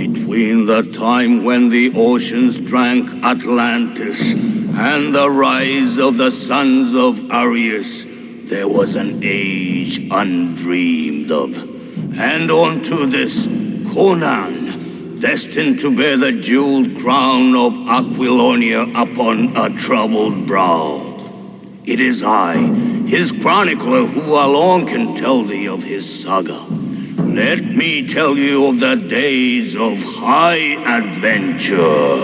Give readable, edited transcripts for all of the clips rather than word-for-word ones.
Between the time when the oceans drank Atlantis and the rise of the sons of Arius, there was an age undreamed of. And unto this, Conan, destined to bear the jeweled crown of Aquilonia upon a troubled brow. It is I, his chronicler, who alone can tell thee of his saga. Let me tell you of the days of high adventure.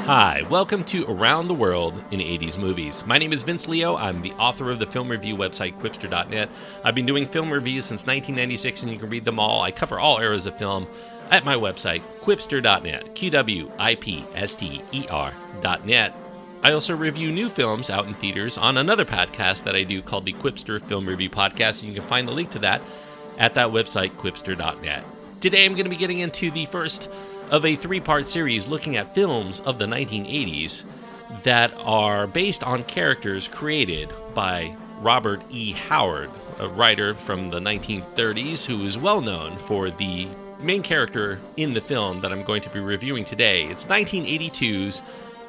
Hi, welcome to Around the World in 80s Movies. My name is Vince Leo. I'm the author of the film review website, Quipster.net. I've been doing film reviews since 1996, and you can read them all. I cover all eras of film at my website, Quipster.net, QWIPSTER.net. I also review new films out in theaters on another podcast that I do called the Quipster Film Review Podcast, and you can find the link to that at that website, Quipster.net. Today I'm going to be getting into the first of a three-part series looking at films of the 1980s that are based on characters created by Robert E. Howard, a writer from the 1930s who is well known for the main character in the film that I'm going to be reviewing today. It's 1982's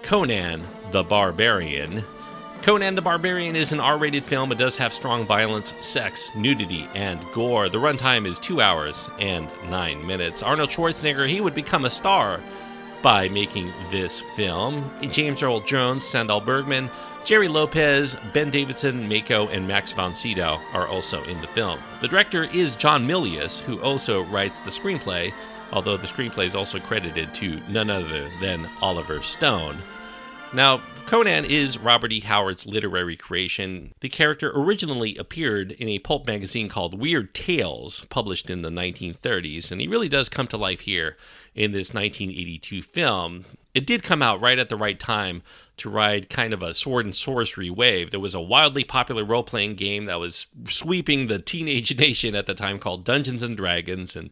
Conan the Barbarian. Conan the Barbarian is an R-rated film. It does have strong violence, sex, nudity, and gore. The runtime is 2 hours and 9 minutes. Arnold Schwarzenegger, he would become a star by making this film. James Earl Jones, Sandahl Bergman, Gerry Lopez, Ben Davidson, Mako, and Max Von Sydow are also in the film. The director is John Milius, who also writes the screenplay, although the screenplay is also credited to none other than Oliver Stone. Now, Conan is Robert E. Howard's literary creation. The character originally appeared in a pulp magazine called Weird Tales, published in the 1930s, and he really does come to life here in this 1982 film. It did come out right at the right time to ride kind of a sword and sorcery wave. There was a wildly popular role-playing game that was sweeping the teenage nation at the time called Dungeons & Dragons, and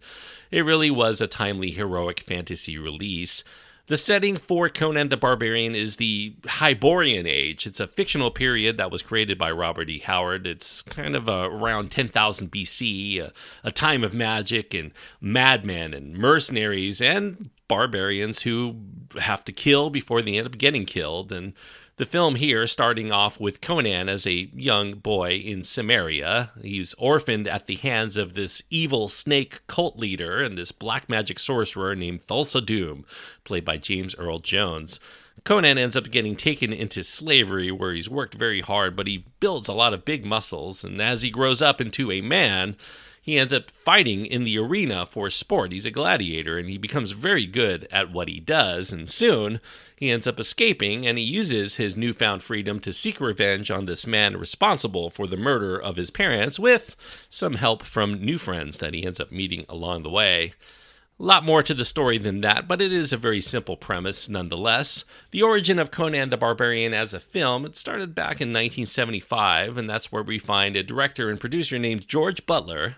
it really was a timely heroic fantasy release. The setting for Conan the Barbarian is the Hyborian Age. It's a fictional period that was created by Robert E. Howard. It's kind of around 10,000 BC, a time of magic and madmen and mercenaries and barbarians who have to kill before they end up getting killed. And the film here, starting off with Conan as a young boy in Cimmeria. He's orphaned at the hands of this evil snake cult leader and this black magic sorcerer named Thulsa Doom, played by James Earl Jones. Conan ends up getting taken into slavery where he's worked very hard, but he builds a lot of big muscles, and as he grows up into a man, he ends up fighting in the arena for sport. He's a gladiator, and he becomes very good at what he does, and soon he ends up escaping, and he uses his newfound freedom to seek revenge on this man responsible for the murder of his parents, with some help from new friends that he ends up meeting along the way. A lot more to the story than that, but it is a very simple premise nonetheless. The origin of Conan the Barbarian as a film, it started back in 1975, and that's where we find a director and producer named George Butler,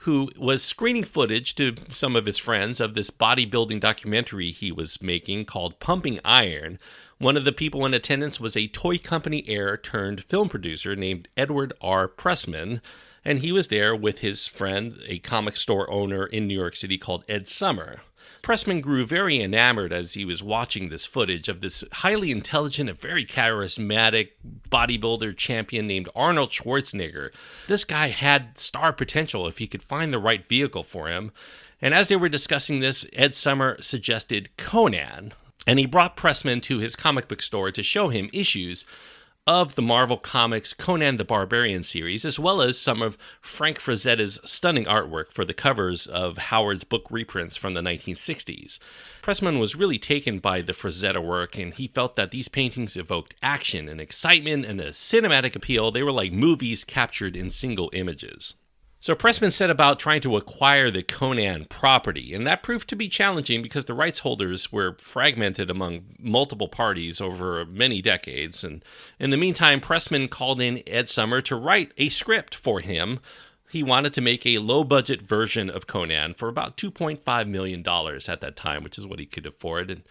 who was screening footage to some of his friends of this bodybuilding documentary he was making called Pumping Iron. One of the people in attendance was a toy company heir turned film producer named Edward R. Pressman, and he was there with his friend, a comic store owner in New York City called Ed Summer. Pressman grew very enamored as he was watching this footage of this highly intelligent and very charismatic bodybuilder champion named Arnold Schwarzenegger. This guy had star potential if he could find the right vehicle for him. And as they were discussing this, Ed Summer suggested Conan, and he brought Pressman to his comic book store to show him issues of the Marvel Comics Conan the Barbarian series, as well as some of Frank Frazetta's stunning artwork for the covers of Howard's book reprints from the 1960s. Pressman was really taken by the Frazetta work, and he felt that these paintings evoked action and excitement and a cinematic appeal. They were like movies captured in single images. So Pressman set about trying to acquire the Conan property, and that proved to be challenging because the rights holders were fragmented among multiple parties over many decades. And in the meantime, Pressman called in Ed Summer to write a script for him. He wanted to make a low-budget version of Conan for about $2.5 million at that time, which is what he could afford. And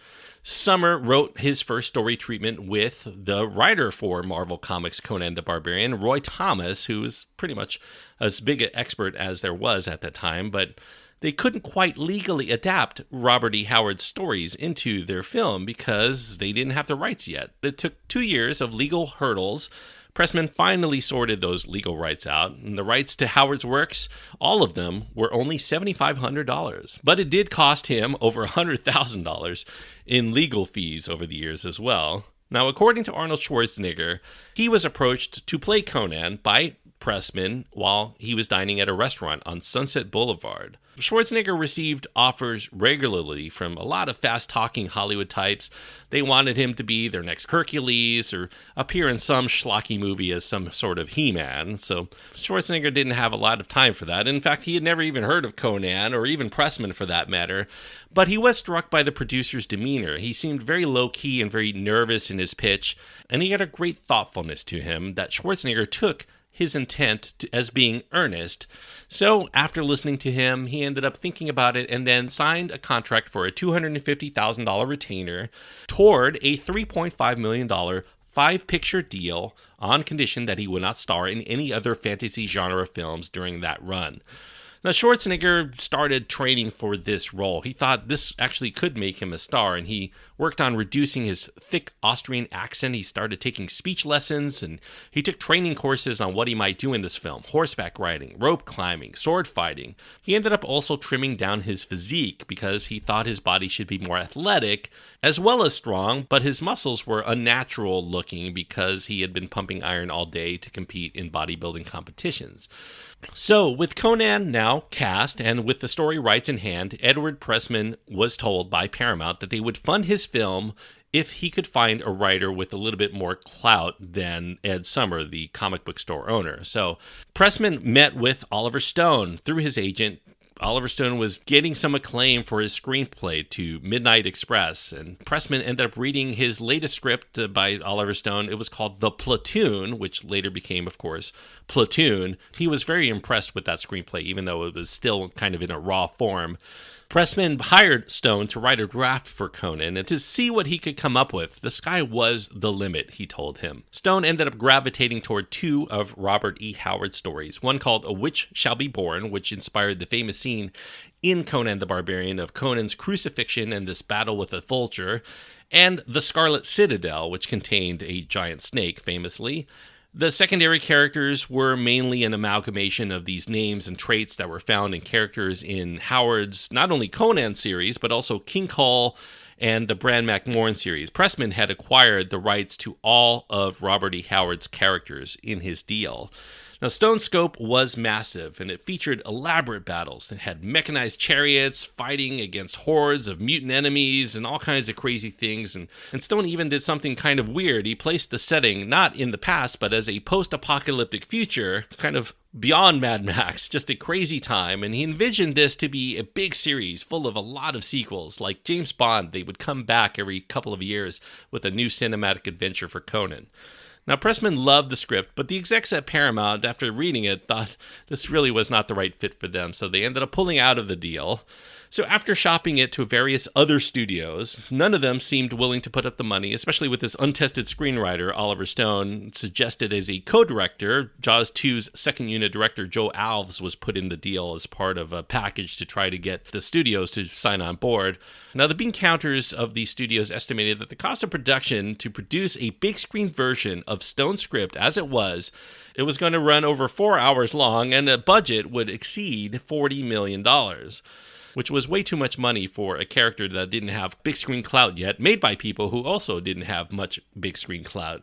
Sommer wrote his first story treatment with the writer for Marvel Comics Conan the Barbarian, Roy Thomas, who was pretty much as big an expert as there was at that time, but they couldn't quite legally adapt Robert E. Howard's stories into their film because they didn't have the rights yet. It took 2 years of legal hurdles. Pressman finally sorted those legal rights out, and the rights to Howard's works, all of them, were only $7,500. But it did cost him over $100,000 in legal fees over the years as well. Now, according to Arnold Schwarzenegger, he was approached to play Conan by Pressman while he was dining at a restaurant on Sunset Boulevard. Schwarzenegger received offers regularly from a lot of fast-talking Hollywood types. They wanted him to be their next Hercules or appear in some schlocky movie as some sort of He-Man. So Schwarzenegger didn't have a lot of time for that. In fact, he had never even heard of Conan, or even Pressman for that matter. But he was struck by the producer's demeanor. He seemed very low-key and very nervous in his pitch, and he had a great thoughtfulness to him that Schwarzenegger took his intent as being earnest. So after listening to him, he ended up thinking about it and then signed a contract for a $250,000 retainer toward a $3.5 million 5-picture deal on condition that he would not star in any other fantasy genre films during that run. Now, Schwarzenegger started training for this role. He thought this actually could make him a star, and he worked on reducing his thick Austrian accent. He started taking speech lessons, and he took training courses on what he might do in this film: horseback riding, rope climbing, sword fighting. He ended up also trimming down his physique because he thought his body should be more athletic as well as strong, but his muscles were unnatural looking because he had been pumping iron all day to compete in bodybuilding competitions. So, with Conan now cast and with the story rights in hand, Edward Pressman was told by Paramount that they would fund his film if he could find a writer with a little bit more clout than Ed Sommer, the comic book store owner. So, Pressman met with Oliver Stone through his agent. Oliver Stone was getting some acclaim for his screenplay to Midnight Express, and Pressman ended up reading his latest script by Oliver Stone. It was called The Platoon, which later became, of course, Platoon. He was very impressed with that screenplay, even though it was still kind of in a raw form. Pressman hired Stone to write a draft for Conan and to see what he could come up with. The sky was the limit, he told him. Stone ended up gravitating toward 2 of Robert E. Howard's stories, one called A Witch Shall Be Born, which inspired the famous scene in Conan the Barbarian of Conan's crucifixion and this battle with a vulture, and The Scarlet Citadel, which contained a giant snake, famously. The secondary characters were mainly an amalgamation of these names and traits that were found in characters in Howard's not only Conan series, but also King Cole and the Bran McMorn series. Pressman had acquired the rights to all of Robert E. Howard's characters in his deal. Now, Stone's scope was massive, and it featured elaborate battles. It had mechanized chariots fighting against hordes of mutant enemies and all kinds of crazy things. And Stone even did something kind of weird. He placed the setting not in the past, but as a post-apocalyptic future, kind of beyond Mad Max, just a crazy time. And he envisioned this to be a big series full of a lot of sequels. Like James Bond, they would come back every couple of years with a new cinematic adventure for Conan. Now, Pressman loved the script, but the execs at Paramount, after reading it, thought this really was not the right fit for them, so they ended up pulling out of the deal. So after shopping it to various other studios, none of them seemed willing to put up the money, especially with this untested screenwriter, Oliver Stone, suggested as a co-director. Jaws 2's second unit director, Joe Alves, was put in the deal as part of a package to try to get the studios to sign on board. Now, the bean counters of these studios estimated that the cost of production to produce a big screen version of Stone's script as it was going to run over 4 hours long, and the budget would exceed $40 million. Which was way too much money for a character that didn't have big screen clout yet, made by people who also didn't have much big screen clout.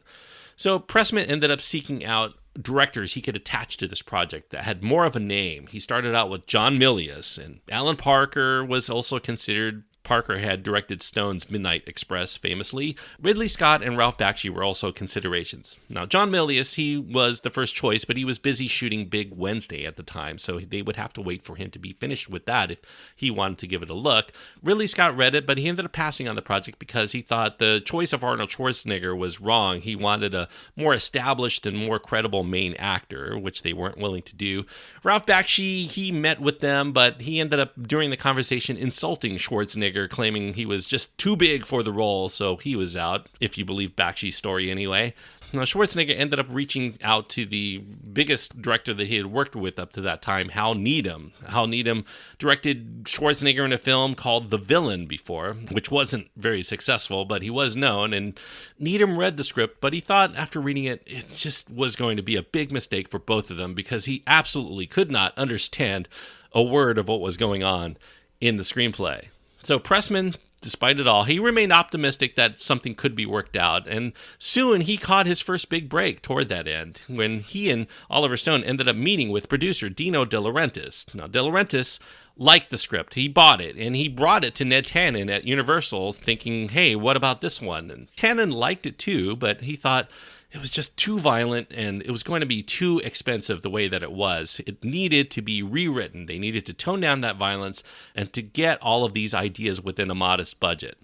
So Pressman ended up seeking out directors he could attach to this project that had more of a name. He started out with John Milius, and Alan Parker was also considered. Parker had directed Stone's Midnight Express famously, Ridley Scott and Ralph Bakshi were also considerations. Now, John Milius, he was the first choice, but he was busy shooting Big Wednesday at the time, so they would have to wait for him to be finished with that if he wanted to give it a look. Ridley Scott read it, but he ended up passing on the project because he thought the choice of Arnold Schwarzenegger was wrong. He wanted a more established and more credible main actor, which they weren't willing to do. Ralph Bakshi, he met with them, but he ended up, during the conversation, insulting Schwarzenegger, claiming he was just too big for the role, so he was out, if you believe Bakshi's story anyway. Now, Schwarzenegger ended up reaching out to the biggest director that he had worked with up to that time, Hal Needham. Hal Needham directed Schwarzenegger in a film called The Villain before, which wasn't very successful, but he was known, and Needham read the script, but he thought after reading it, it just was going to be a big mistake for both of them because he absolutely could not understand a word of what was going on in the screenplay. So Pressman, despite it all, he remained optimistic that something could be worked out, and soon he caught his first big break toward that end when he and Oliver Stone ended up meeting with producer Dino De Laurentiis. Now, De Laurentiis liked the script. He bought it, and he brought it to Ned Tannen at Universal thinking, hey, what about this one? And Tannen liked it too, but he thought it was just too violent, and it was going to be too expensive the way that it was. It needed to be rewritten. They needed to tone down that violence and to get all of these ideas within a modest budget.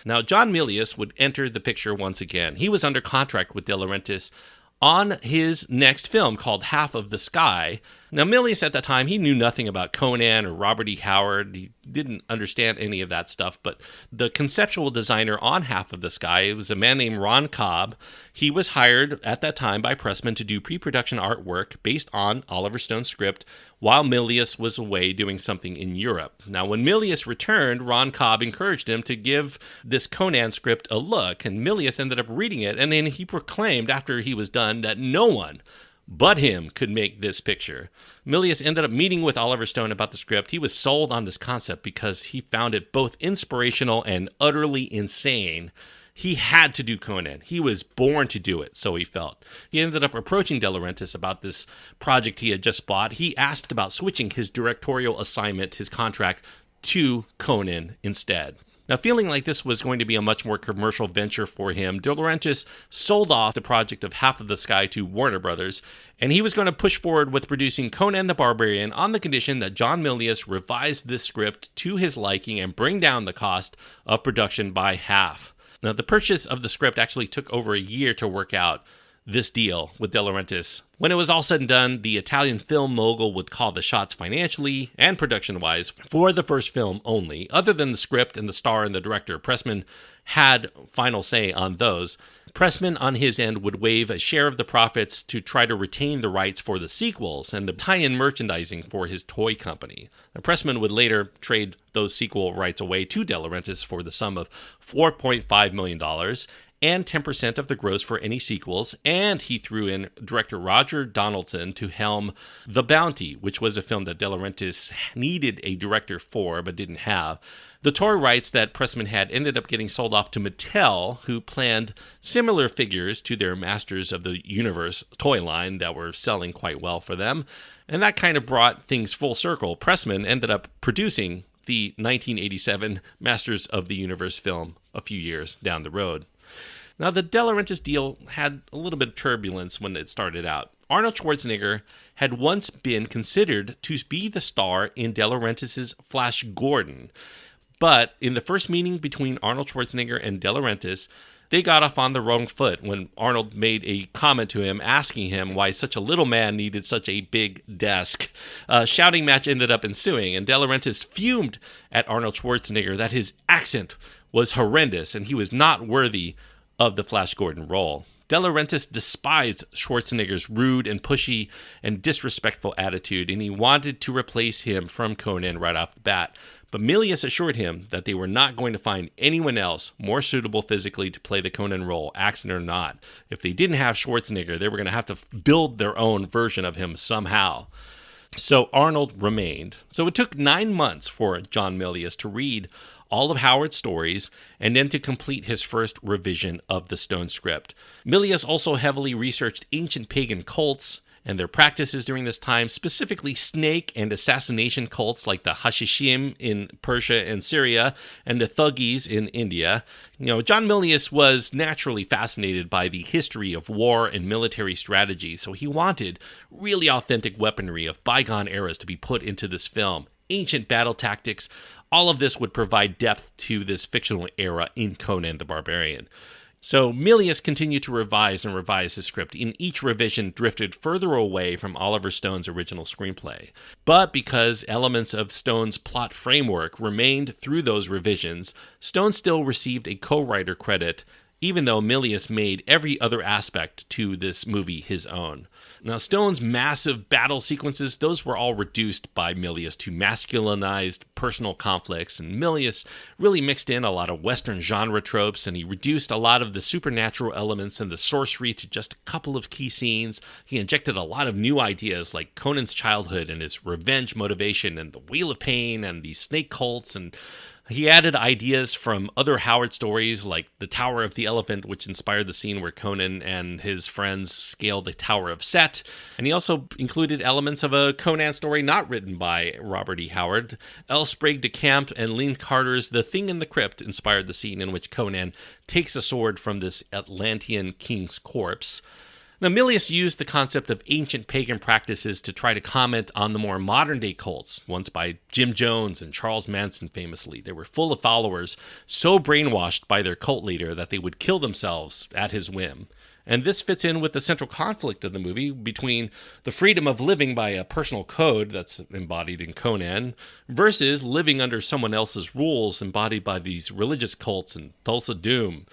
Now, John Milius would enter the picture once again. He was under contract with De Laurentiis on his next film called Half of the Sky. Now, Milius at that time, he knew nothing about Conan or Robert E. Howard. He didn't understand any of that stuff, but the conceptual designer on Half of the Sky was a man named Ron Cobb. He was hired at that time by Pressman to do pre-production artwork based on Oliver Stone's script while Milius was away doing something in Europe. Now, when Milius returned, Ron Cobb encouraged him to give this Conan script a look, and Milius ended up reading it, and then he proclaimed after he was done that no one but him could make this picture. Milius ended up meeting with Oliver Stone about the script. He was sold on this concept because he found it both inspirational and utterly insane. He had to do Conan. He was born to do it, so he felt. He ended up approaching De Laurentiis about this project he had just bought. He asked about switching his directorial assignment, his contract, to Conan instead. Now, feeling like this was going to be a much more commercial venture for him, De Laurentiis sold off the project of Half of the Sky to Warner Brothers, and he was going to push forward with producing Conan the Barbarian on the condition that John Milius revised this script to his liking and bring down the cost of production by half. Now, the purchase of the script actually took over a year to work out this deal with De Laurentiis. When it was all said and done, the Italian film mogul would call the shots financially and production-wise for the first film only. Other than the script and the star and the director, Pressman had final say on those. Pressman, on his end, would waive a share of the profits to try to retain the rights for the sequels and the tie-in merchandising for his toy company. Now, Pressman would later trade those sequel rights away to De Laurentiis for the sum of $4.5 million and 10% of the gross for any sequels, and he threw in director Roger Donaldson to helm The Bounty, which was a film that De Laurentiis needed a director for but didn't have. The toy rights that Pressman had ended up getting sold off to Mattel, who planned similar figures to their Masters of the Universe toy line that were selling quite well for them, and that kind of brought things full circle. Pressman ended up producing the 1987 Masters of the Universe film a few years down the road. Now, the De Laurentiis deal had a little bit of turbulence when it started out. Arnold Schwarzenegger had once been considered to be the star in De Laurentiis' Flash Gordon, but in the first meeting between Arnold Schwarzenegger and De Laurentiis, they got off on the wrong foot when Arnold made a comment to him asking him why such a little man needed such a big desk. A shouting match ended up ensuing, and De Laurentiis fumed at Arnold Schwarzenegger that his accent was horrendous and he was not worthy of the Flash Gordon role. De Laurentiis despised Schwarzenegger's rude and pushy and disrespectful attitude, and he wanted to replace him from Conan right off the bat. But Milius assured him that they were not going to find anyone else more suitable physically to play the Conan role, accent or not. If they didn't have Schwarzenegger, they were going to have to build their own version of him somehow. So Arnold remained. So it took 9 months for John Milius to read all of Howard's stories, and then to complete his first revision of the Stone script. Milius also heavily researched ancient pagan cults and their practices during this time, specifically snake and assassination cults like the Hashishim in Persia and Syria, and the Thuggis in India. John Milius was naturally fascinated by the history of war and military strategy, so he wanted really authentic weaponry of bygone eras to be put into this film. Ancient battle tactics, all of this would provide depth to this fictional era in Conan the Barbarian. So Milius continued to revise his script. In each revision drifted further away from Oliver Stone's original screenplay. But because elements of Stone's plot framework remained through those revisions, Stone still received a co-writer credit, even though Milius made every other aspect to this movie his own. Now, Stone's massive battle sequences, those were all reduced by Milius to masculinized personal conflicts, and Milius really mixed in a lot of Western genre tropes, and he reduced a lot of the supernatural elements and the sorcery to just a couple of key scenes. He injected a lot of new ideas like Conan's childhood and his revenge motivation and the Wheel of Pain and the snake cults, and he added ideas from other Howard stories like the Tower of the Elephant, which inspired the scene where Conan and his friends scale the Tower of Set. And he also included elements of a Conan story not written by Robert E. Howard. L. Sprague de Camp and Lynn Carter's The Thing in the Crypt inspired the scene in which Conan takes a sword from this Atlantean king's corpse. Now, Milius used the concept of ancient pagan practices to try to comment on the more modern-day cults, once by Jim Jones and Charles Manson famously. They were full of followers, so brainwashed by their cult leader that they would kill themselves at his whim. And this fits in with the central conflict of the movie between the freedom of living by a personal code that's embodied in Conan versus living under someone else's rules embodied by these religious cults and Thulsa Doom.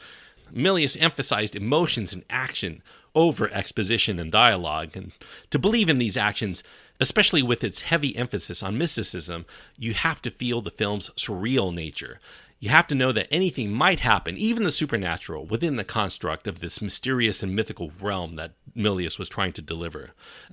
Milius emphasized emotions and action over exposition and dialogue, and to believe in these actions, especially with its heavy emphasis on mysticism, you have to feel the film's surreal nature. You have to know that anything might happen, even the supernatural, within the construct of this mysterious and mythical realm that Milius was trying to deliver.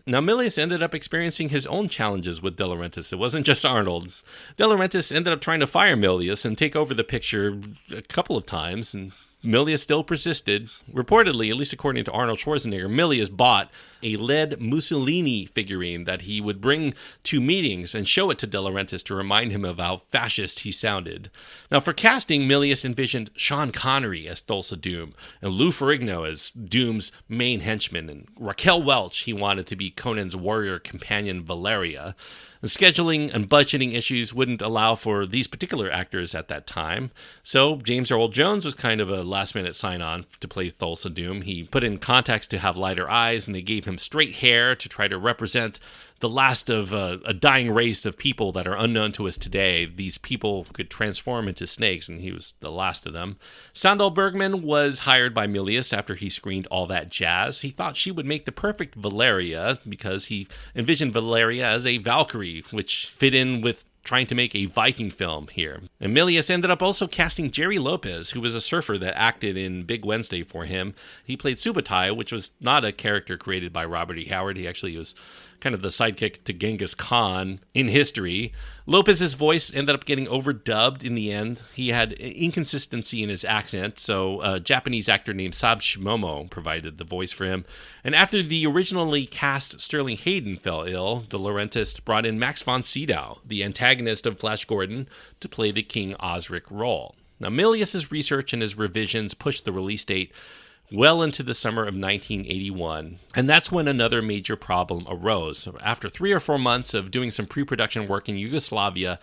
Now, Milius ended up experiencing his own challenges with De Laurentiis. It wasn't just Arnold. De Laurentiis ended up trying to fire Milius and take over the picture a couple of times, and Milius still persisted. Reportedly, at least according to Arnold Schwarzenegger, Milius bought a lead Mussolini figurine that he would bring to meetings and show it to De Laurentiis to remind him of how fascist he sounded. Now, for casting, Milius envisioned Sean Connery as Thulsa Doom, and Lou Ferrigno as Doom's main henchman, and Raquel Welch he wanted to be Conan's warrior companion Valeria. The scheduling and budgeting issues wouldn't allow for these particular actors at that time, so James Earl Jones was kind of a last-minute sign-on to play Thulsa Doom. He put in contacts to have lighter eyes, and they gave him straight hair to try to represent the last of a dying race of people that are unknown to us today. These people could transform into snakes, and he was the last of them. Sandahl Bergman was hired by Milius after he screened All That Jazz. He thought she would make the perfect Valeria because he envisioned Valeria as a Valkyrie, which fit in with trying to make a Viking film here. And Milius ended up also casting Gerry Lopez, who was a surfer that acted in Big Wednesday for him. He played Subutai, which was not a character created by Robert E. Howard. He actually was kind of the sidekick to Genghis Khan in history. Lopez's voice ended up getting overdubbed in the end. He had inconsistency in his accent, so a Japanese actor named Sab Shimomo provided the voice for him. And after the originally cast Sterling Hayden fell ill, De Laurentiis brought in Max von Sydow, the antagonist of Flash Gordon, to play the King Osric role. Now, Milius's research and his revisions pushed the release date well into the summer of 1981. And that's when another major problem arose. After 3 or 4 months of doing some pre-production work in Yugoslavia,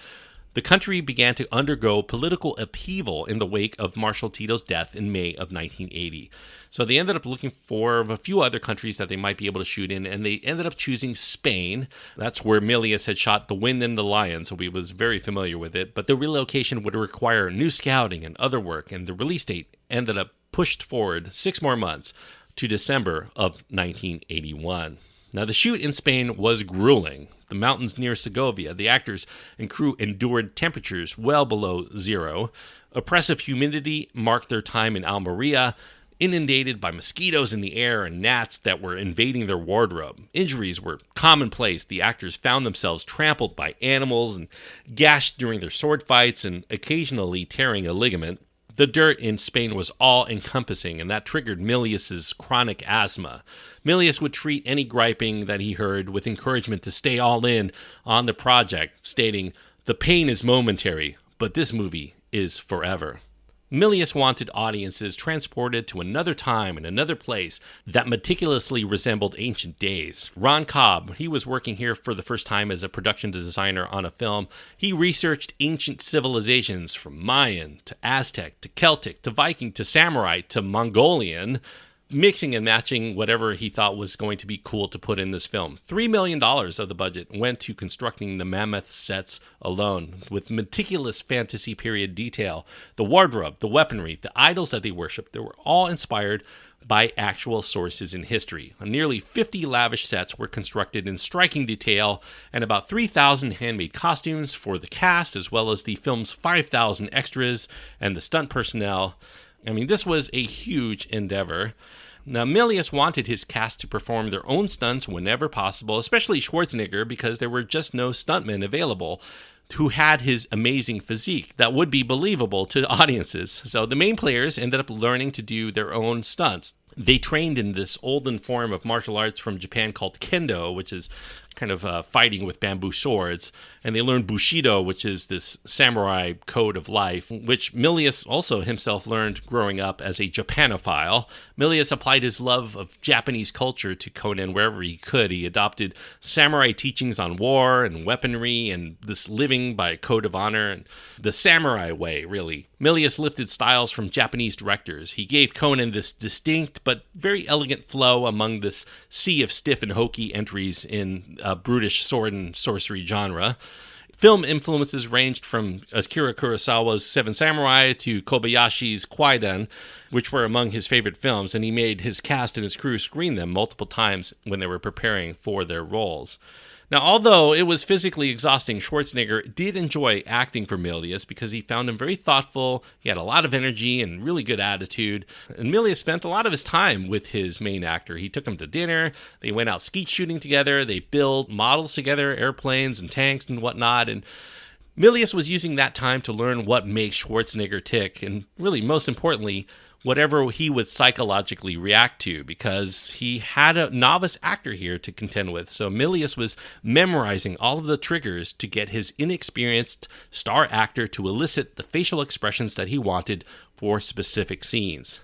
the country began to undergo political upheaval in the wake of Marshal Tito's death in May of 1980. So they ended up looking for a few other countries that they might be able to shoot in, and they ended up choosing Spain. That's where Milius had shot The Wind and the Lion, so he was very familiar with it. But the relocation would require new scouting and other work, and the release date ended up pushed forward 6 more months to December of 1981. Now, the shoot in Spain was grueling. The mountains near Segovia, the actors and crew endured temperatures well below zero. Oppressive humidity marked their time in Almeria, inundated by mosquitoes in the air and gnats that were invading their wardrobe. Injuries were commonplace. The actors found themselves trampled by animals and gashed during their sword fights and occasionally tearing a ligament. The dirt in Spain was all-encompassing, and that triggered Milius's chronic asthma. Milius would treat any griping that he heard with encouragement to stay all in on the project, stating, "The pain is momentary, but this movie is forever." Milius wanted audiences transported to another time and another place that meticulously resembled ancient days. Ron Cobb, he was working here for the first time as a production designer on a film. He researched ancient civilizations from Mayan to Aztec to Celtic to Viking to Samurai to Mongolian, mixing and matching whatever he thought was going to be cool to put in this film. $3 million of the budget went to constructing the mammoth sets alone, with meticulous fantasy period detail. The wardrobe, the weaponry, the idols that they worshipped, they were all inspired by actual sources in history. Nearly 50 lavish sets were constructed in striking detail, and about 3,000 handmade costumes for the cast, as well as the film's 5,000 extras and the stunt personnel. I mean, this was a huge endeavor. Now, Milius wanted his cast to perform their own stunts whenever possible, especially Schwarzenegger, because there were just no stuntmen available who had his amazing physique that would be believable to audiences. So the main players ended up learning to do their own stunts. They trained in this olden form of martial arts from Japan called kendo, which is kind of fighting with bamboo swords, and they learned bushido, which is this samurai code of life, which Milius also himself learned growing up as a Japanophile. Milius applied his love of Japanese culture to Conan wherever he could. He adopted samurai teachings on war and weaponry and this living by a code of honor and the samurai way, really. Milius lifted styles from Japanese directors. He gave Conan this distinct but very elegant flow among this sea of stiff and hokey entries in brutish sword and sorcery genre. Film influences ranged from Akira Kurosawa's Seven Samurai to Kobayashi's Kwaidan, which were among his favorite films, and he made his cast and his crew screen them multiple times when they were preparing for their roles. Now, although it was physically exhausting, Schwarzenegger did enjoy acting for Milius because he found him very thoughtful, he had a lot of energy and really good attitude, and Milius spent a lot of his time with his main actor. He took him to dinner, they went out skeet shooting together, they built models together, airplanes and tanks and whatnot, and Milius was using that time to learn what makes Schwarzenegger tick, and really, most importantly, whatever he would psychologically react to, because he had a novice actor here to contend with. So Milius was memorizing all of the triggers to get his inexperienced star actor to elicit the facial expressions that he wanted for specific scenes.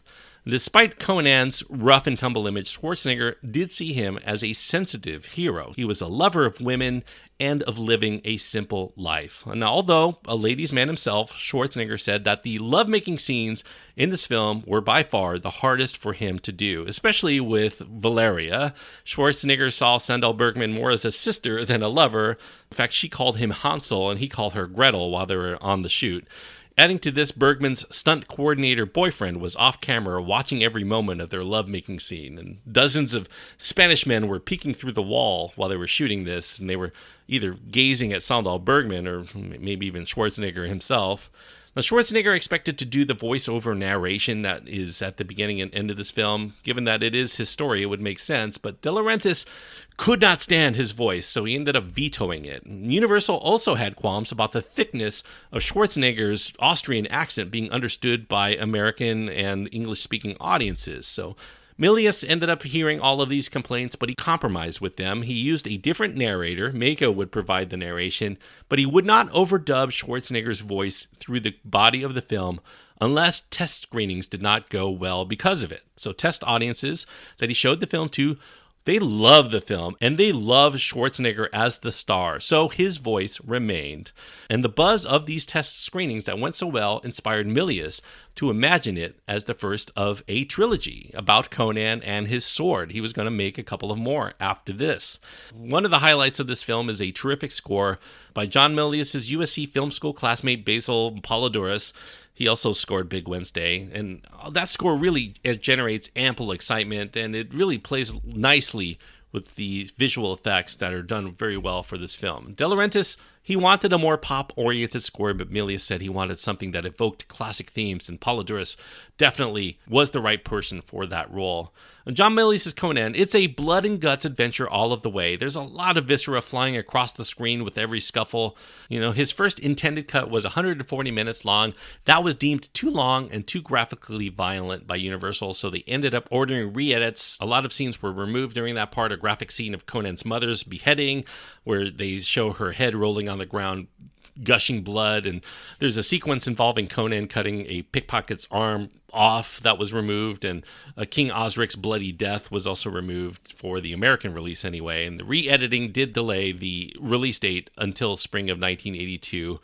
Despite Conan's rough and tumble image, Schwarzenegger did see him as a sensitive hero. He was a lover of women and of living a simple life. And although a ladies' man himself, Schwarzenegger said that the lovemaking scenes in this film were by far the hardest for him to do, especially with Valeria. Schwarzenegger saw Sandahl Bergman more as a sister than a lover. In fact, she called him Hansel and he called her Gretel while they were on the shoot. Adding to this, Bergman's stunt coordinator boyfriend was off camera watching every moment of their lovemaking scene, and dozens of Spanish men were peeking through the wall while they were shooting this, and they were either gazing at Sandahl Bergman or maybe even Schwarzenegger himself. Now, Schwarzenegger expected to do the voiceover narration that is at the beginning and end of this film. Given that it is his story, it would make sense, but De Laurentiis could not stand his voice, so he ended up vetoing it. Universal also had qualms about the thickness of Schwarzenegger's Austrian accent being understood by American and English-speaking audiences, so Milius ended up hearing all of these complaints, but he compromised with them. He used a different narrator. Mako would provide the narration, but he would not overdub Schwarzenegger's voice through the body of the film unless test screenings did not go well because of it. So test audiences that he showed the film to, they loved the film, and they loved Schwarzenegger as the star, so his voice remained. And the buzz of these test screenings that went so well inspired Milius to imagine it as the first of a trilogy about Conan and his sword. He was going to make a couple of more after this. One of the highlights of this film is a terrific score by John Milius' USC Film School classmate Basil Polidorus. He also scored Big Wednesday, and that score really generates ample excitement, and it really plays nicely with the visual effects that are done very well for this film. De Laurentiis, He wanted a more pop-oriented score, but Milius said he wanted something that evoked classic themes, and Polydorus definitely was the right person for that role. John Milius' Conan, it's a blood and guts adventure all of the way. There's a lot of viscera flying across the screen with every scuffle. His first intended cut was 140 minutes long. That was deemed too long and too graphically violent by Universal, so they ended up ordering re-edits. A lot of scenes were removed during that part. A graphic scene of Conan's mother's beheading, where they show her head rolling on the ground, gushing blood, and there's a sequence involving Conan cutting a pickpocket's arm off that was removed, and King Osric's bloody death was also removed for the American release anyway, and the re-editing did delay the release date until spring of 1982.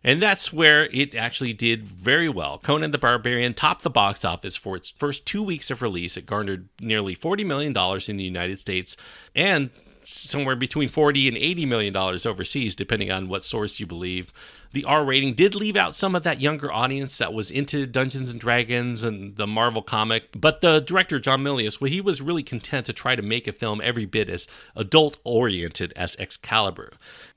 And that's where it actually did very well. Conan the Barbarian topped the box office for its first 2 weeks of release. It garnered nearly $40 million in the United States and somewhere between $40 and $80 million overseas, depending on what source you believe. The R rating did leave out some of that younger audience that was into Dungeons and Dragons and the Marvel comic, but the director, John Milius, he was really content to try to make a film every bit as adult-oriented as Excalibur.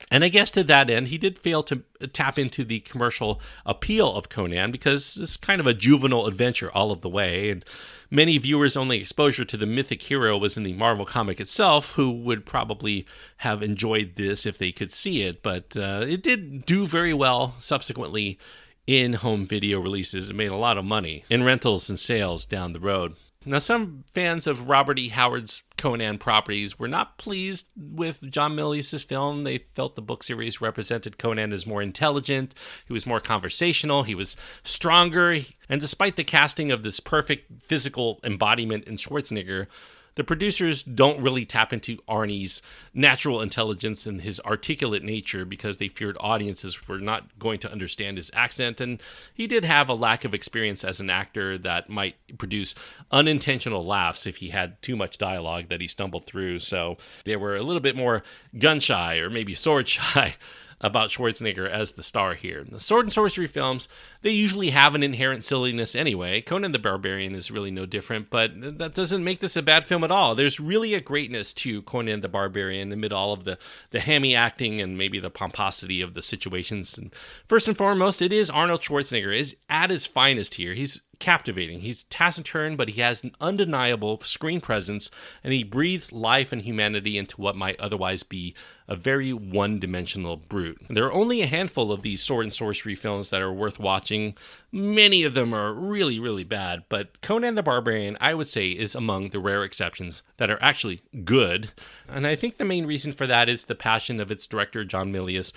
And I guess to that end, he did fail to tap into the commercial appeal of Conan because it's kind of a juvenile adventure all of the way, and many viewers' only exposure to the mythic hero was in the Marvel comic itself, who would probably have enjoyed this if they could see it, but it did do very well subsequently in home video releases. It made a lot of money in rentals and sales down the road. Now, some fans of Robert E. Howard's Conan properties were not pleased with John Milius' film. They felt the book series represented Conan as more intelligent, he was more conversational, he was stronger, and despite the casting of this perfect physical embodiment in Schwarzenegger, the producers don't really tap into Arnie's natural intelligence and his articulate nature because they feared audiences were not going to understand his accent, and he did have a lack of experience as an actor that might produce unintentional laughs if he had too much dialogue that he stumbled through, so they were a little bit more gun-shy or maybe sword-shy about Schwarzenegger as the star here. The sword and sorcery films, they usually have an inherent silliness anyway. Conan the Barbarian is really no different, but that doesn't make this a bad film at all. There's really a greatness to Conan the Barbarian amid all of the hammy acting and maybe the pomposity of the situations. And first and foremost, it is Arnold Schwarzenegger is at his finest here. He's captivating. He's taciturn, but he has an undeniable screen presence, and he breathes life and humanity into what might otherwise be a very one-dimensional brute. There are only a handful of these sword and sorcery films that are worth watching. Many of them are really, really bad, but Conan the Barbarian, I would say, is among the rare exceptions that are actually good. And I think the main reason for that is the passion of its director, John Milius,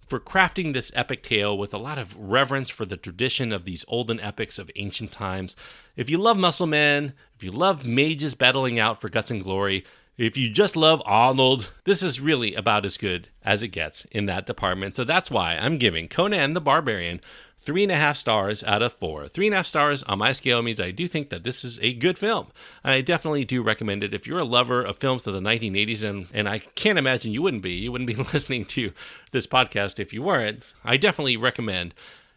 for crafting this epic tale with a lot of reverence for the tradition of these olden epics of ancient times. If you love muscle men, if you love mages battling out for guts and glory, if you just love Arnold, this is really about as good as it gets in that department. So that's why I'm giving Conan the Barbarian 3.5 stars out of 4. 3.5 stars on my scale means I do think that this is a good film. And I definitely do recommend it. If you're a lover of films of the 1980s, and I can't imagine you wouldn't be listening to this podcast if you weren't, I definitely recommend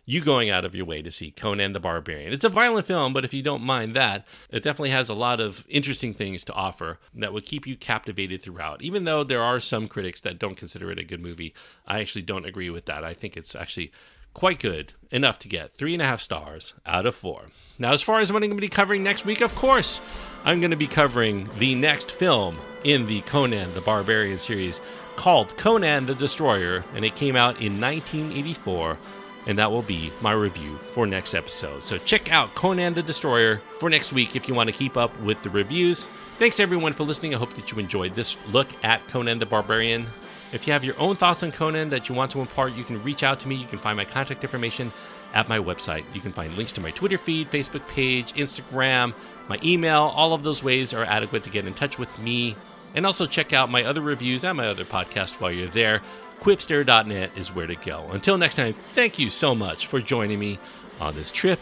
you going out of your way to see Conan the Barbarian. It's a violent film, but if you don't mind that, it definitely has a lot of interesting things to offer that would keep you captivated throughout. Even though there are some critics that don't consider it a good movie, I actually don't agree with that. I think it's actually quite good, enough to get 3.5 stars out of 4. Now, as far as what I'm going to be covering next week, of course, I'm going to be covering the next film in the Conan the Barbarian series called Conan the Destroyer, and it came out in 1984, and that will be my review for next episode. So check out Conan the Destroyer for next week if you want to keep up with the reviews. Thanks everyone for listening. I hope that you enjoyed this look at Conan the Barbarian. If you have your own thoughts on Conan that you want to impart, you can reach out to me. You can find my contact information at my website. You can find links to my Twitter feed, Facebook page, Instagram, my email. All of those ways are adequate to get in touch with me. And also check out my other reviews and my other podcast while you're there. Quipster.net is where to go. Until next time, thank you so much for joining me on this trip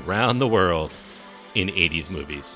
around the world in 80s movies.